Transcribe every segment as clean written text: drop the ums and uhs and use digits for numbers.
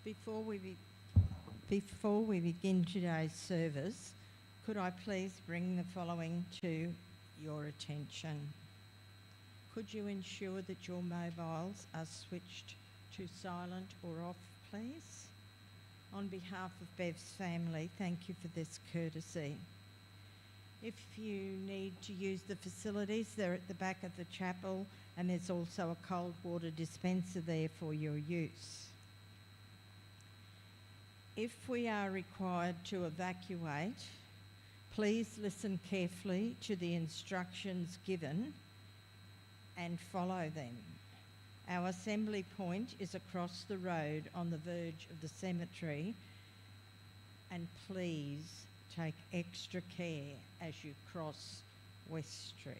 Before we begin today's service, could I please bring the following to your attention? Could you ensure that your mobiles are switched to silent or off, please? On behalf of Bev's family, thank you for this courtesy. If you need to use the facilities, they're at the back of the chapel, and there's also a cold water dispenser there for your use. If we are required to evacuate, please listen carefully to the instructions given and follow them. Our assembly point is across the road on the verge of the cemetery, and please take extra care as you cross West Street.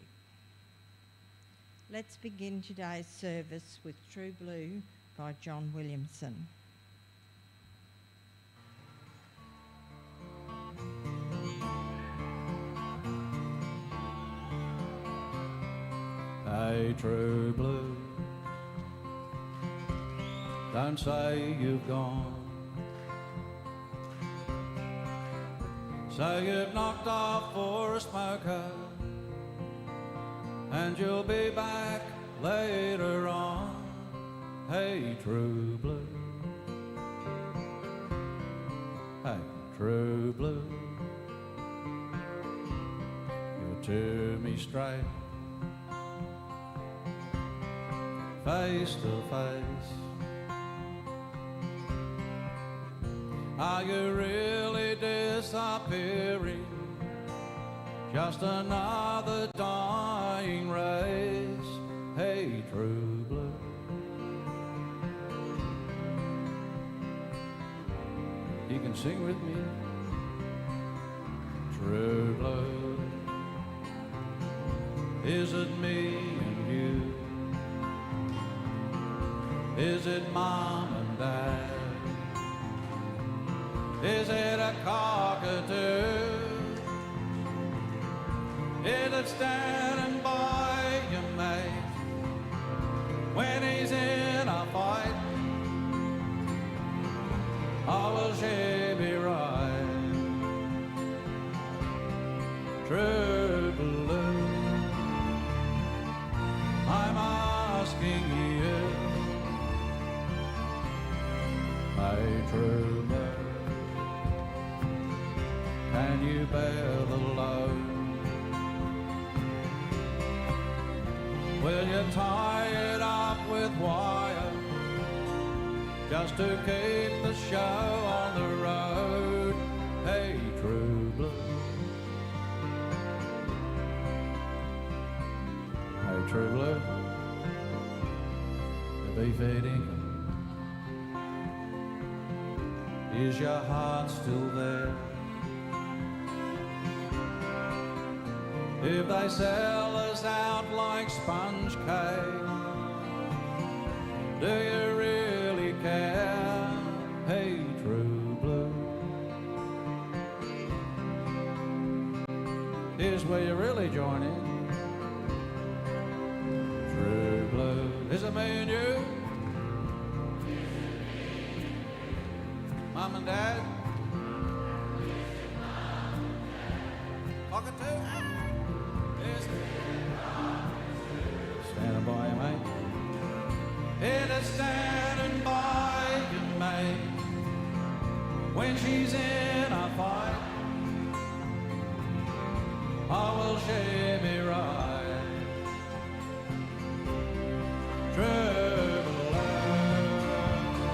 Let's begin today's service with True Blue by John Williamson. Hey, true blue, don't say you've gone. Say you've knocked off for a smoker, and you'll be back later on. Hey, true blue. Hey, true blue, you're to me straight, face to face. Are you really disappearing? Just another dying race. Hey, true blue. You can sing with me. True blue. Is it me and you? Is it mom and dad? Is it a cockatoo? Is it standing by your mate when he's in a fight? Or will she be right? True blue, I'm asking you. My true love, can you bear the load? Will you tie it up with wire just to keep the show on the road? Hey, true blue. Hey, true blue, the beef eating. Is your heart still there? If they sell us out like sponge cake, do you really care? Hey, true blue. Here's where you really join in. True blue. Is it me and you? Mom and Dad? Cockatoo? Is it? Standing by you, mate. It is standing by you, mate, when she's in a fight. Or will she be right? True blue,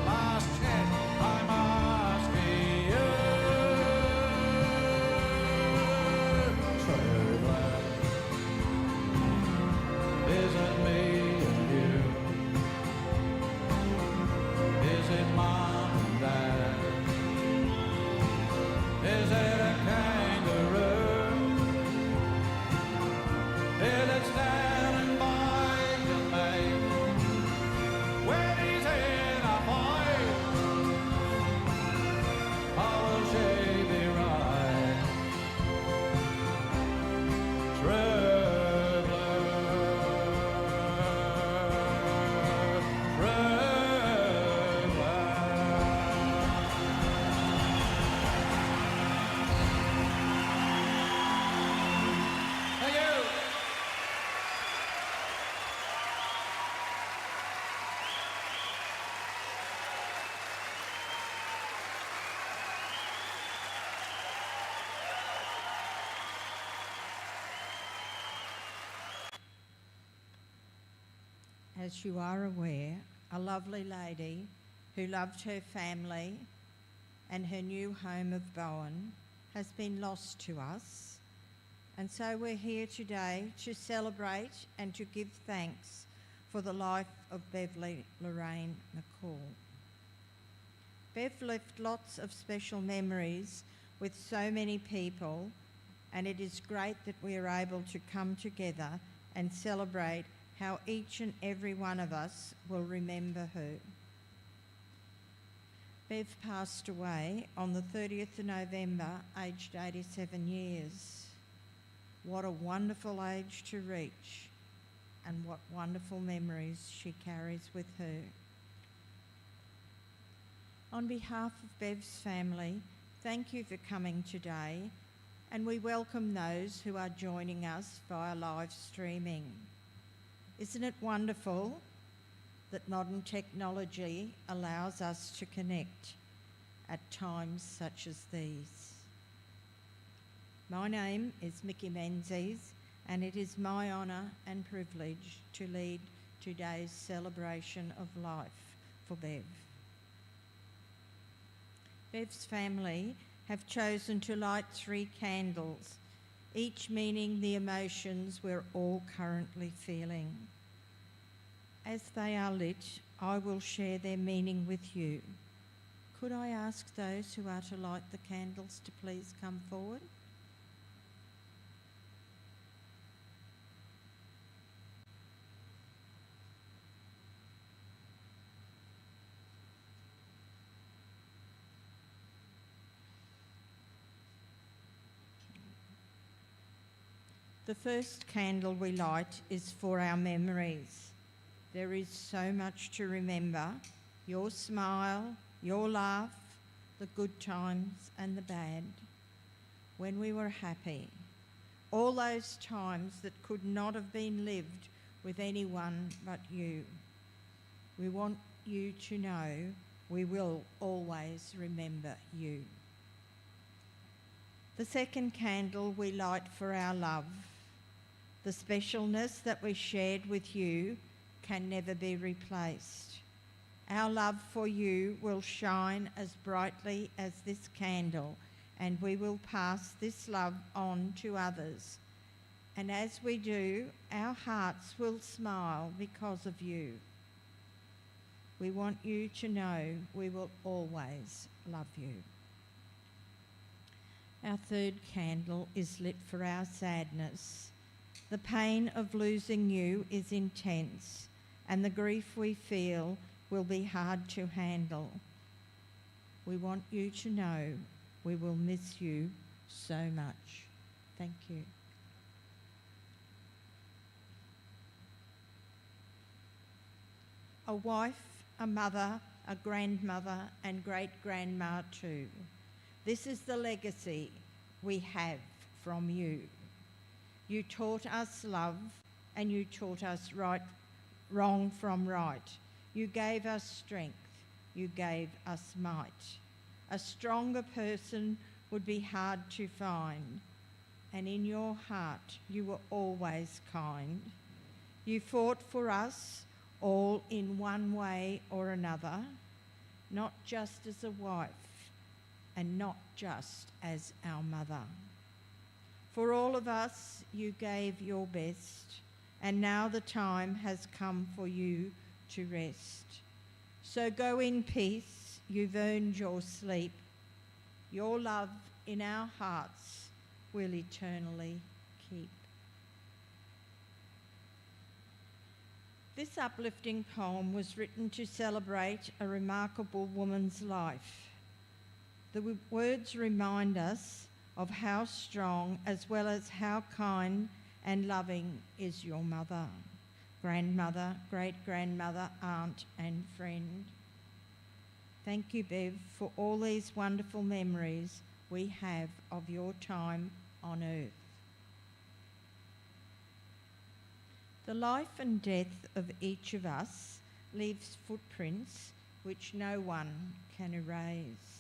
last chance, I'm asking you. True blue, is it me and you? Is it mom and dad? Is it a kangaroo? as you are aware, a lovely lady who loved her family and her new home of Bowen has been lost to us. And so we're here today to celebrate and to give thanks for the life of Beverley Lorraine McCall. Bev left lots of special memories with so many people, and it is great that we are able to come together and celebrate how each and every one of us will remember her. Bev passed away on the 30th of November, aged 87 years. What a wonderful age to reach, and what wonderful memories she carries with her. On behalf of Bev's family, thank you for coming today, and we welcome those who are joining us via live streaming. Isn't it wonderful that modern technology allows us to connect at times such as these? My name is Mickey Menzies, and it is my honour and privilege to lead today's celebration of life for Bev. Bev's family have chosen to light 3 candles, each meaning the emotions we're all currently feeling. As they are lit, I will share their meaning with you. Could I ask those who are to light the candles to please come forward? The first candle we light is for our memories. There is so much to remember: your smile, your laugh, the good times and the bad, when we were happy, all those times that could not have been lived with anyone but you. We want you to know we will always remember you. The second candle we light for our love. The specialness that we shared with you can never be replaced. Our love for you will shine as brightly as this candle, and we will pass this love on to others. And as we do, our hearts will smile because of you. We want you to know we will always love you. Our third candle is lit for our sadness. The pain of losing you is intense, and the grief we feel will be hard to handle. We want you to know we will miss you so much. Thank you. A wife, a mother, a grandmother, and great-grandma too. This is the legacy we have from you. You taught us love, and you taught us wrong from right. You gave us strength. You gave us might. A stronger person would be hard to find, and in your heart you were always kind. You fought for us all in one way or another, not just as a wife and not just as our mother. For all of us, you gave your best, and now the time has come for you to rest. So go in peace, you've earned your sleep. Your love in our hearts will eternally keep. This uplifting poem was written to celebrate a remarkable woman's life. The words remind us of how strong as well as how kind and loving is your mother, grandmother, great-grandmother, aunt and friend. Thank you, Bev, for all these wonderful memories we have of your time on earth. The life and death of each of us leaves footprints which no one can erase.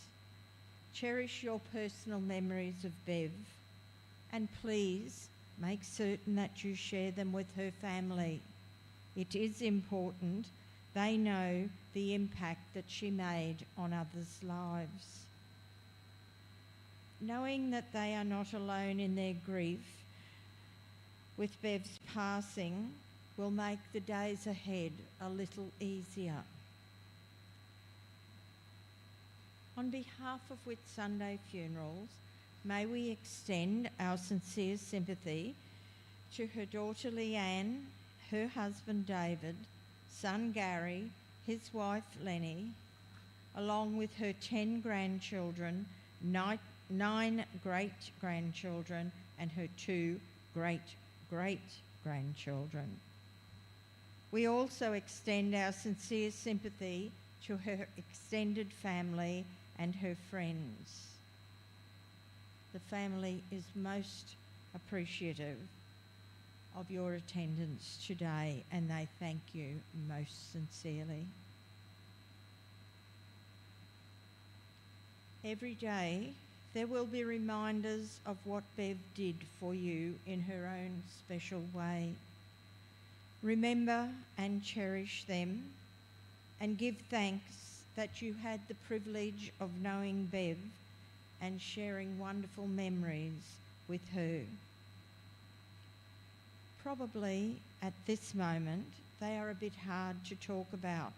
Cherish your personal memories of Bev, and please make certain that you share them with her family, it is important they know the impact that she made on others' lives. Knowing that they are not alone in their grief with Bev's passing will make the days ahead a little easier. On behalf of Whitsunday Funerals, may we extend our sincere sympathy to her daughter Leanne, her husband David, son Gary, his wife Lenny, along with her 10 grandchildren, 9 great-grandchildren and her 2 great-great-grandchildren. We also extend our sincere sympathy to her extended family and her friends. The family is most appreciative of your attendance today, and they thank you most sincerely. Every day, there will be reminders of what Bev did for you in her own special way. Remember and cherish them, and give thanks that you had the privilege of knowing Bev and sharing wonderful memories with her. Probably at this moment they are a bit hard to talk about,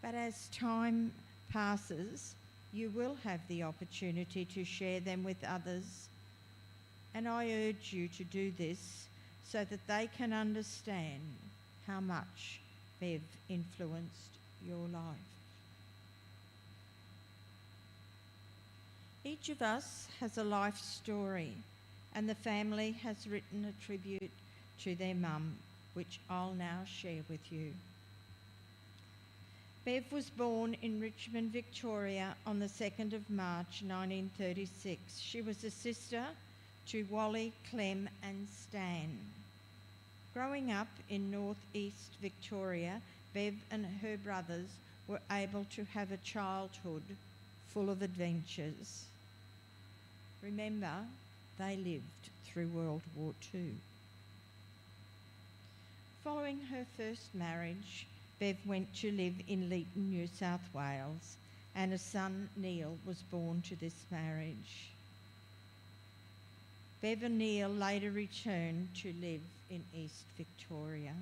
but as time passes you will have the opportunity to share them with others, and I urge you to do this so that they can understand how much Bev influenced your life. Each of us has a life story, and the family has written a tribute to their mum, which I'll now share with you. Bev was born in Richmond, Victoria on the 2nd of March 1936. She was a sister to Wally, Clem and Stan. Growing up in northeast Victoria, Bev and her brothers were able to have a childhood full of adventures. Remember, they lived through World War II. Following her first marriage, Bev went to live in Leeton, New South Wales, and a son, Neil, was born to this marriage. Bev and Neil later returned to live in East Victoria.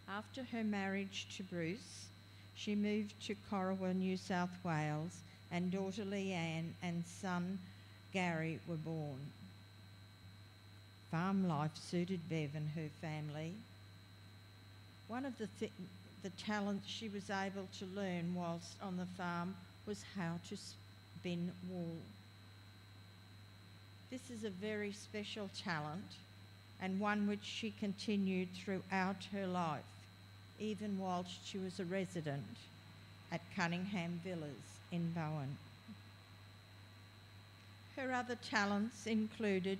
After her marriage to Bruce, she moved to Corowa, New South Wales, and daughter Leanne and son Gary were born. Farm life suited Bev and her family. One of the talents she was able to learn whilst on the farm was how to spin wool. This is a very special talent, and one which she continued throughout her life, even whilst she was a resident at Cunningham Villas in Bowen. Her other talents included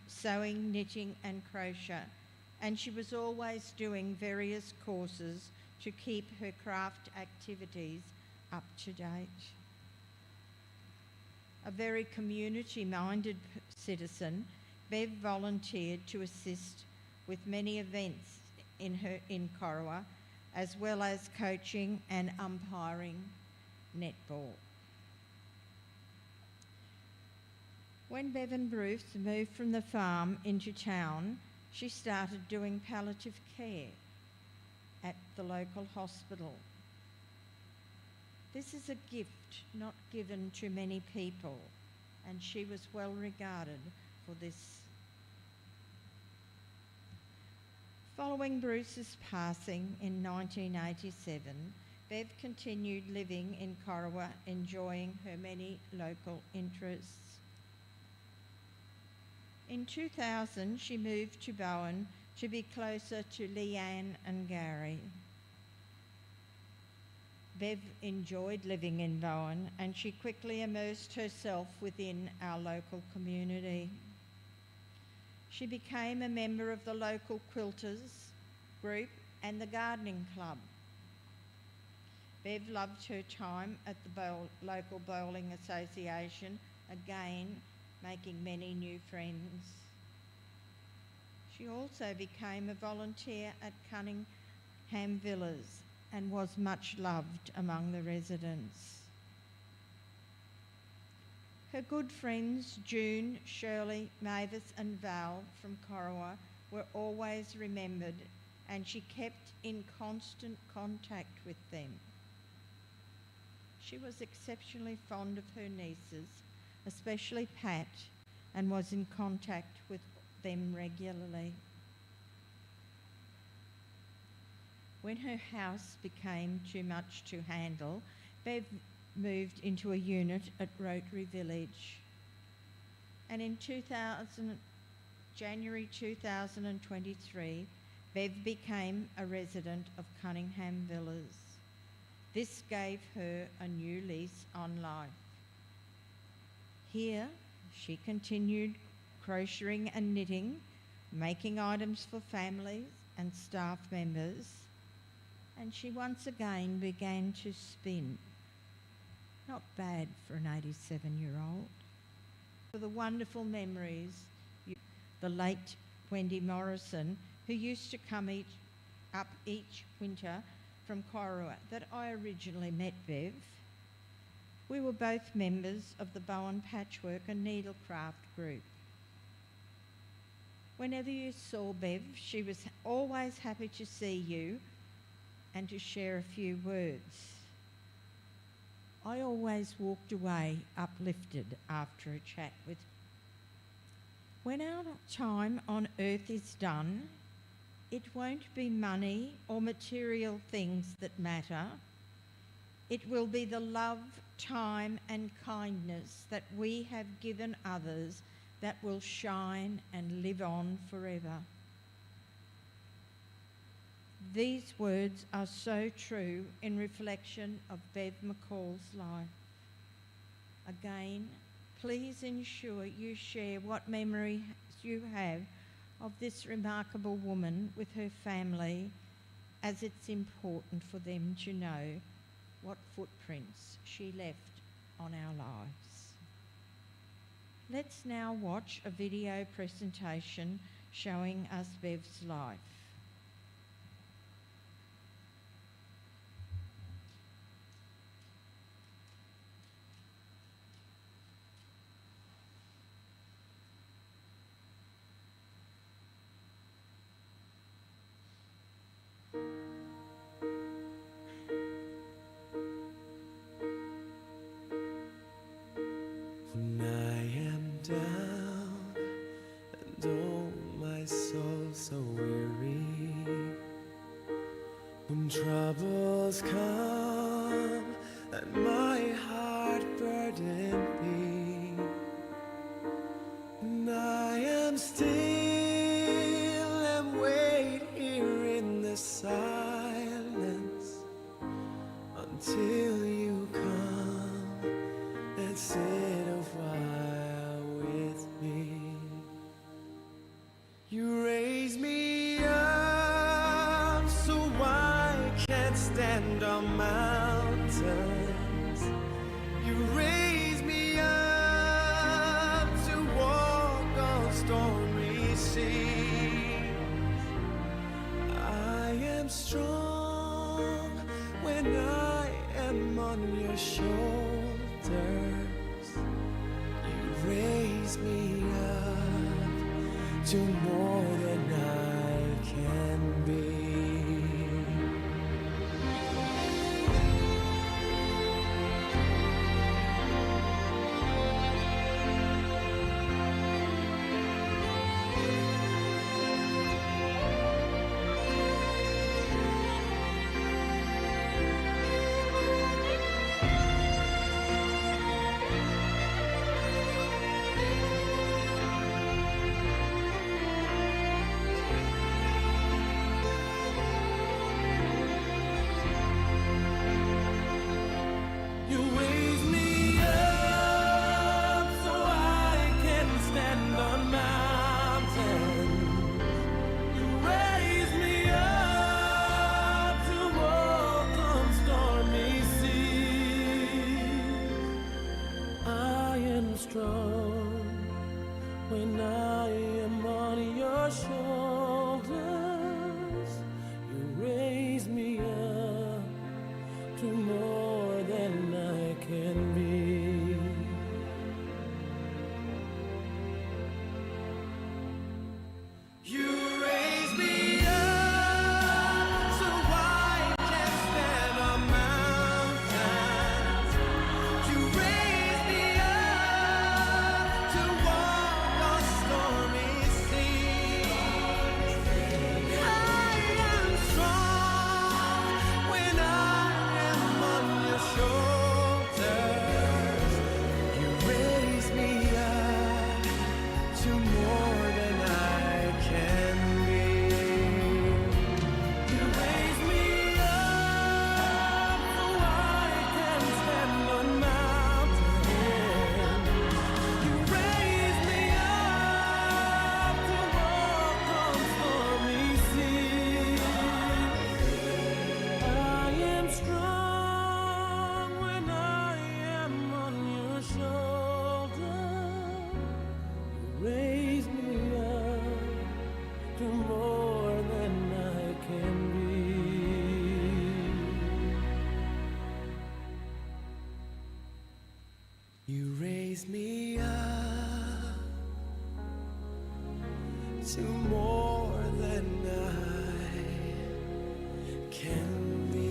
sewing, knitting and crochet, and she was always doing various courses to keep her craft activities up to date. A very community-minded citizen, Bev volunteered to assist with many events in Corowa, as well as coaching and umpiring netball. When Bev and Bruce moved from the farm into town, she started doing palliative care at the local hospital. This is a gift not given to many people, and she was well regarded for this. Following Bruce's passing in 1987, Bev continued living in Corowa, enjoying her many local interests. In 2000, she moved to Bowen to be closer to Leanne and Gary. Bev enjoyed living in Bowen, and she quickly immersed herself within our local community. She became a member of the local quilters group and the gardening club. Bev loved her time at the local bowling association, again making many new friends. She also became a volunteer at Cunningham Villas and was much loved among the residents. Her good friends June, Shirley, Mavis and Val from Corowa were always remembered, and she kept in constant contact with them. She was exceptionally fond of her nieces, especially Pat, and was in contact with them regularly. When her house became too much to handle, Bev moved into a unit at Rotary Village. And in January 2023, Bev became a resident of Cunningham Villas. This gave her a new lease on life. Here, she continued crocheting and knitting, making items for families and staff members, and she once again began to spin. Not bad for an 87-year-old. For the wonderful memories, the late Wendy Morrison, who used to come up each winter from Corowa, that I originally met Bev. We were both members of the Bowen Patchwork and Needlecraft group. Whenever you saw Bev, she was always happy to see you and to share a few words. I always walked away uplifted after a chat with her. When our time on earth is done, it won't be money or material things that matter. It will be the love, time and kindness that we have given others that will shine and live on forever. These words are so true in reflection of Bev McCall's life. Again, please ensure you share what memories you have of this remarkable woman with her family, as it's important for them to know what footprints she left on our lives. Let's now watch a video presentation showing us Bev's life. When I am down and oh my soul so weary, when troubles come and my heart burden be, and I am still and wait here in the silence until you come and sit a while with me. You raise me up so I can't stand on mountains. You raise me up to walk on stormy seas. I am strong when I am on your shoulders. You raise me up to more than I can be. raise me up to more than I can be.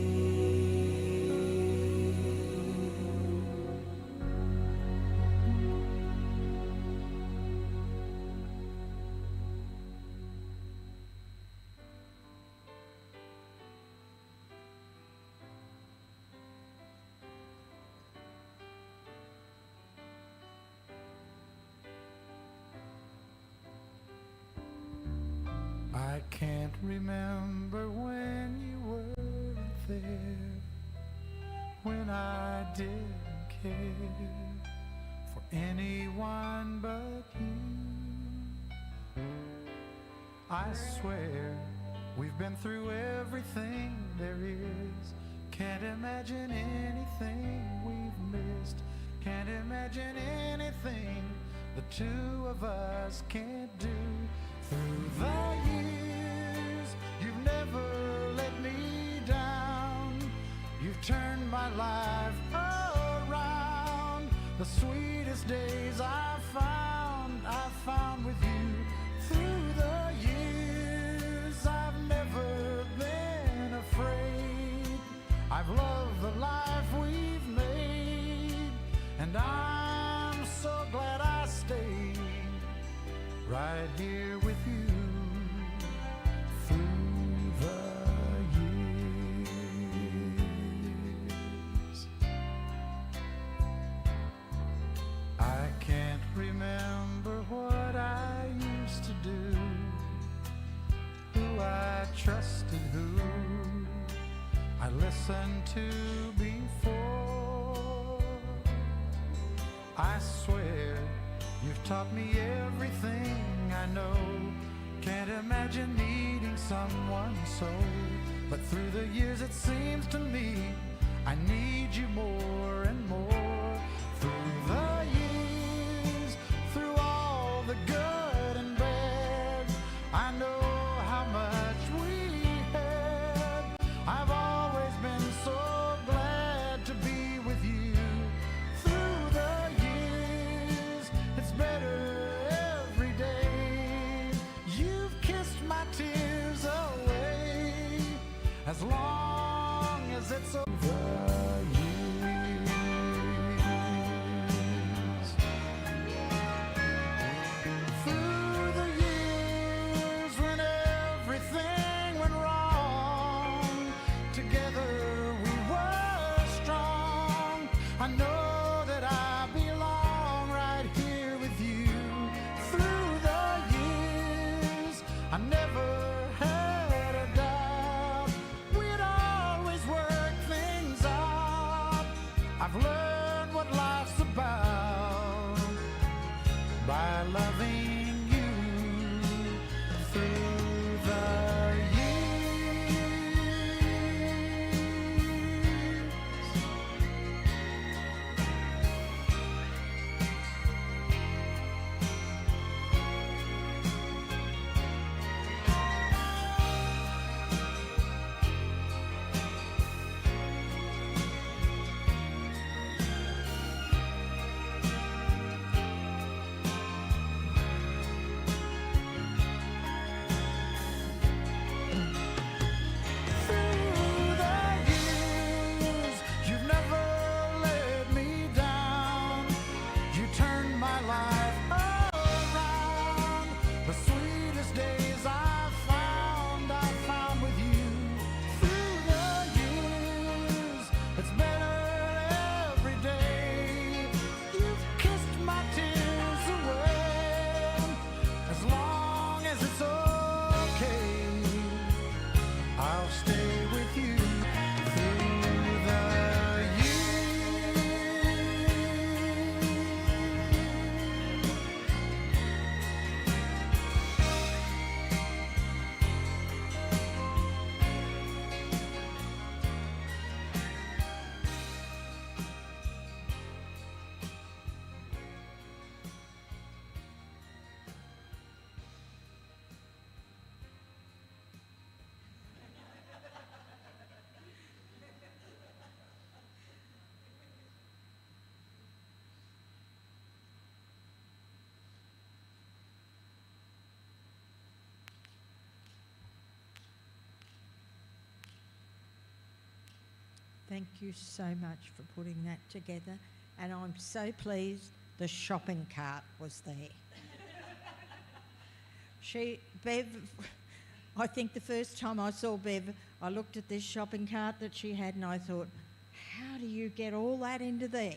I can't remember when you weren't there, when I didn't care for anyone but you. I swear we've been through everything there is. Can't imagine anything we've missed. Can't imagine anything the two of us can't do. Through the years, you've never let me down. You've turned my life around. The sweetest days I found with you. Through the years, I've never been afraid. I've loved the life we've made, and I'm so glad I stayed right here with you through the years. I can't remember what I used to do, who I trusted, who I listened to before. I swear you've taught me everything I know. Can't imagine needing someone so. But through the years it seems to me I need you more and more. Through the years, through all the good and bad, I know how much we had. I've always been so glad to be with you. Through the years, it's better every day. You've kissed my tears away, as long as it's over. Through the years, when everything went wrong, together we were strong. I know that I belong right here with you. Through the years, I never had a doubt we'd always work things out. I've learned what life's about by loving you through the years. Thank you so much for putting that together. And I'm so pleased the shopping cart was there. Bev, I think the first time I saw Bev, I looked at this shopping cart that she had and I thought, how do you get all that into there?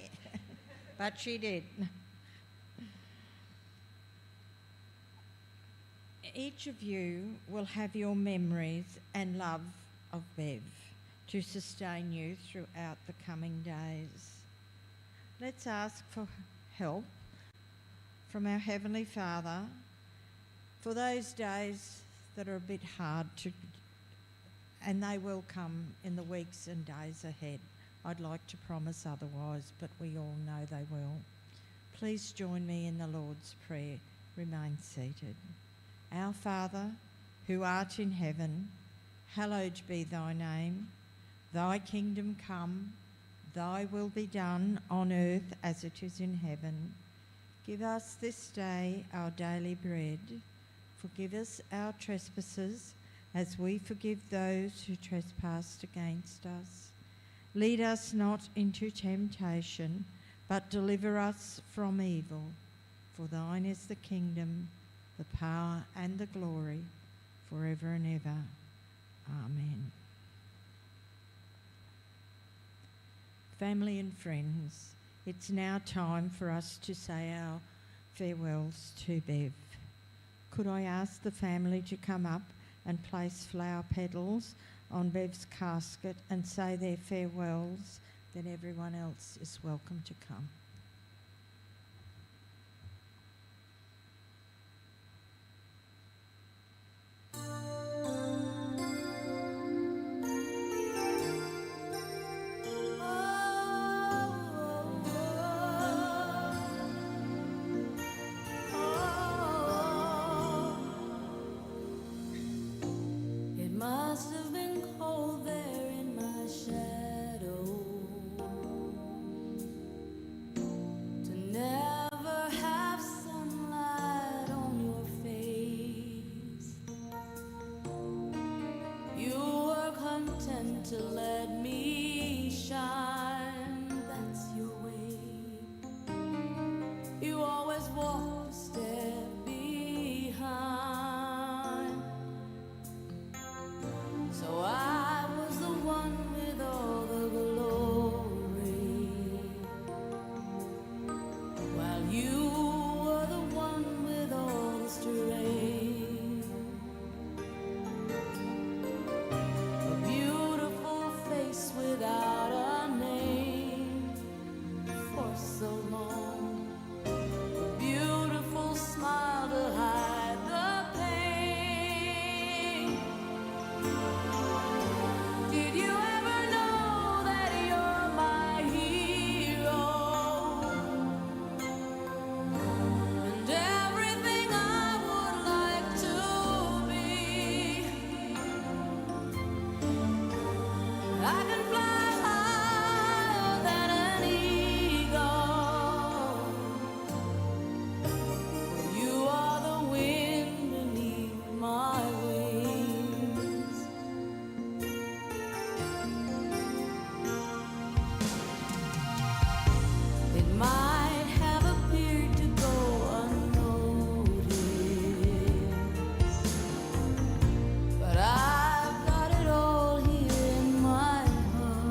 But she did. Each of you will have your memories and love of Bev to sustain you throughout the coming days. Let's ask for help from our Heavenly Father for those days that are a bit hard to, and they will come in the weeks and days ahead. I'd like to promise otherwise, but we all know they will. Please join me in the Lord's Prayer. Remain seated. Our Father, who art in heaven, hallowed be thy name. Thy kingdom come, thy will be done on earth as it is in heaven. Give us this day our daily bread. Forgive us our trespasses, as we forgive those who trespass against us. Lead us not into temptation, but deliver us from evil. For thine is the kingdom, the power and the glory, forever and ever. Amen. Family and friends, it's now time for us to say our farewells to Bev. Could I ask the family to come up and place flower petals on Bev's casket and say their farewells? Then everyone else is welcome to come. Must have been cold there in my shadow to never have sunlight on your face. You were content to let me shine, that's your way. You always walked a step behind. So I was the one with all the glory, while you were the one with all the strength. A beautiful face without a name for so long. A beautiful smile to hide the pain. Did you ever know that you're my hero? And everything I would like to be. I can fly higher than an eagle. You are the wind beneath my wings. It might have appeared to go unnoticed, but I've got it all here in my heart.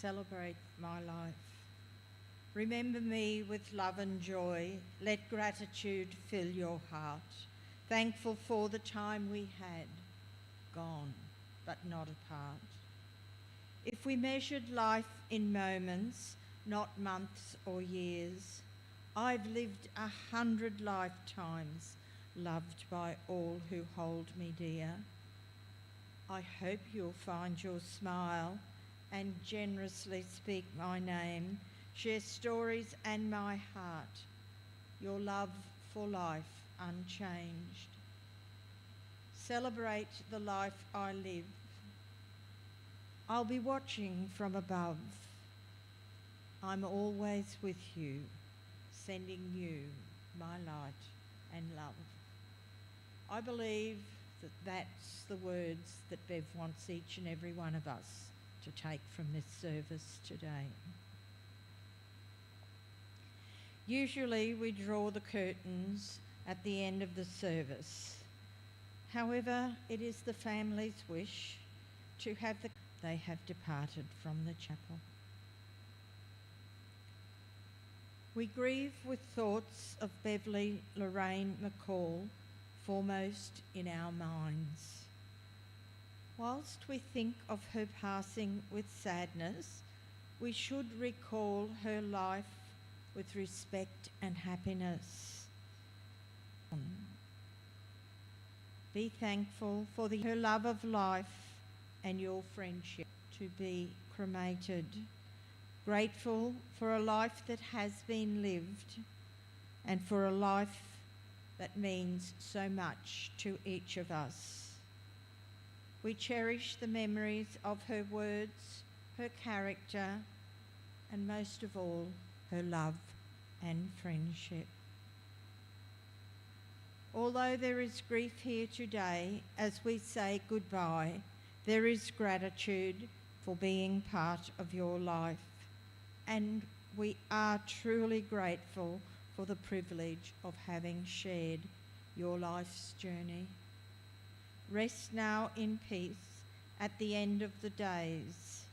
celebrate my life. Remember me with love and joy. Let gratitude fill your heart. Thankful for the time we had, gone but not apart. If we measured life in moments, not months or years, I've lived 100 lifetimes, loved by all who hold me dear. I hope you'll find your smile and generously speak my name, share stories and my heart, your love for life unchanged. Celebrate the life I live. I'll be watching from above. I'm always with you, sending you my light and love. I believe that that's the words that Bev wants each and every one of us to take from this service today. Usually we draw the curtains at the end of the service. However, it is the family's wish to have they have departed from the chapel. We grieve with thoughts of Beverley Lorraine McCall foremost in our minds. Whilst we think of her passing with sadness, we should recall her life with respect and happiness. Be thankful for her love of life and your friendship to be cremated. Grateful for a life that has been lived and for a life that means so much to each of us. We cherish the memories of her words, her character, and most of all, her love and friendship. Although there is grief here today, as we say goodbye, there is gratitude for being part of your life, and we are truly grateful for the privilege of having shared your life's journey. Rest now in peace at the end of the days.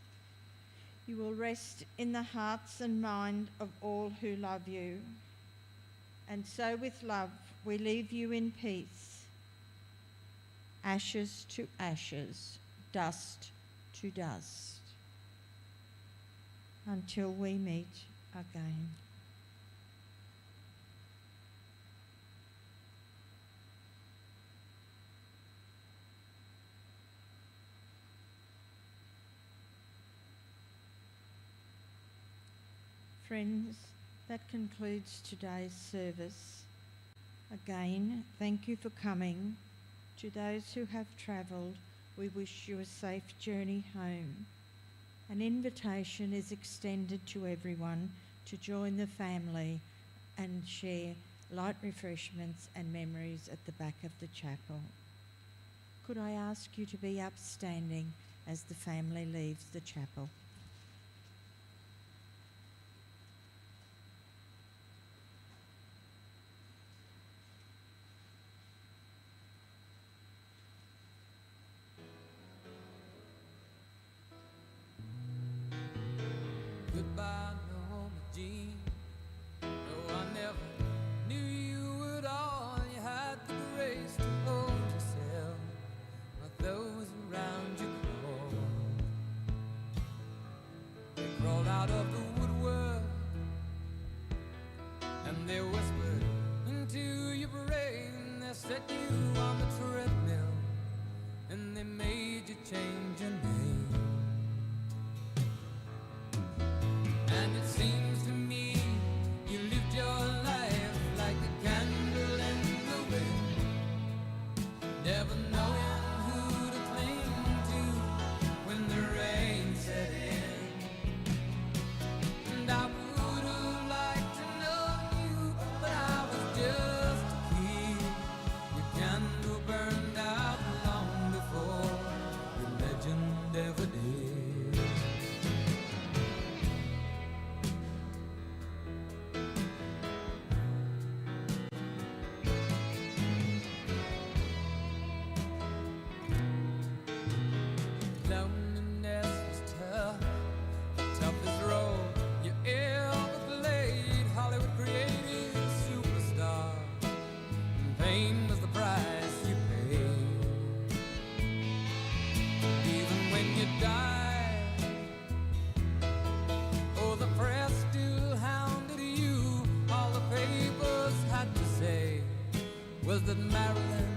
You will rest in the hearts and mind of all who love you. And so with love, we leave you in peace. Ashes to ashes, dust to dust, until we meet again. Friends, that concludes today's service. Again, thank you for coming. To those who have travelled, we wish you a safe journey home. An invitation is extended to everyone to join the family and share light refreshments and memories at the back of the chapel. Could I ask you to be upstanding as the family leaves the chapel? Goodbye, Norma Jean. No, I never knew you at all. You had the grace to hold yourself while those around you crawled. They crawled out of the woodwork and they whispered into your brain. They set you on the treadmill and they made you change your name. And it seems to me you lived your life like a candle in the wind, never knowing who to cling to when the rain set in. And I would have liked to know you, but I was just a kid. Your candle burned out long before your legend ever did. was that Marilyn